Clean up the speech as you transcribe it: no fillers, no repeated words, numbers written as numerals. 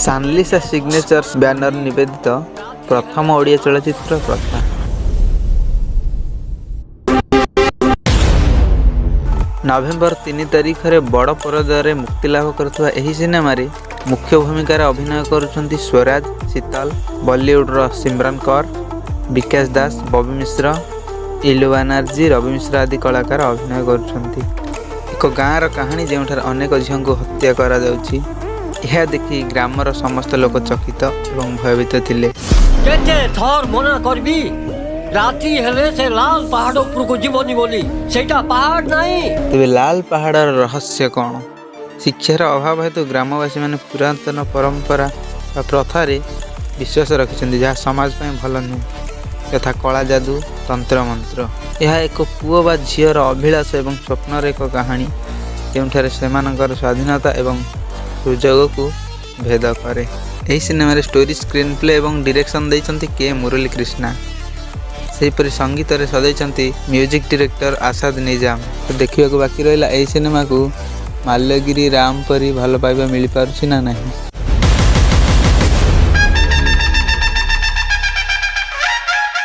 सानलिसा signatures banner निवेदित प्रथम ओडिया चलचित्र प्रथा। नवेम्बर 3 तारिख में बड़ परदारे मुक्तिलाभ करुवा एही सिनेमा रे मुख्य भूमिकार अभिनय करुछंती स्वराज, शीतल, बॉलीवुड सिमरन कौर, विकास दास, बॉबी मिश्र, इलू बनर्जी, रवि मिश्र आदि कलाकार अभिनय करुछंती। एक गाँवर कहानी जोठार अनेक झील को हत्या करा जाउछि। यह देखि ग्रामर समस्त लोक चकित एवं भयभीत थिले। केते थर मना करबी राती हेले से लाल पहाड़ ऊपर को जीवनी बोली सेटा पहाड़ नहीं। तेबे लाल पहाड़र रहस्य कौन? शिक्षार अभाव हेतु ग्रामवासी माने पुरातन परंपरा व प्रथा रे विश्वास रखिछन्ति जहाँ समाज ପାଇଁ भल नुह यथा कला जादू, तंत्र मंत्र। यह एक पुओ बा झीर अभिलाष एवं स्वप्नर एक कहानी जोठारे सेमानकर स्वाधीनता एवं सुजोग को भेद करे। यही सिनेमा रे स्टोरी, स्क्रीन प्ले एवं डायरेक्शन देइछन्ति के मुरली कृष्णा। सेहीपरि संगीत रे सदैछन्ति म्यूजिक डायरेक्टर आसाद निजाम। तो देखिବାକୁ बाकी रहिला एही सिनेमा को माल्यगिरी राम परी भल पाइबा मिली पारुछि ना नहीं।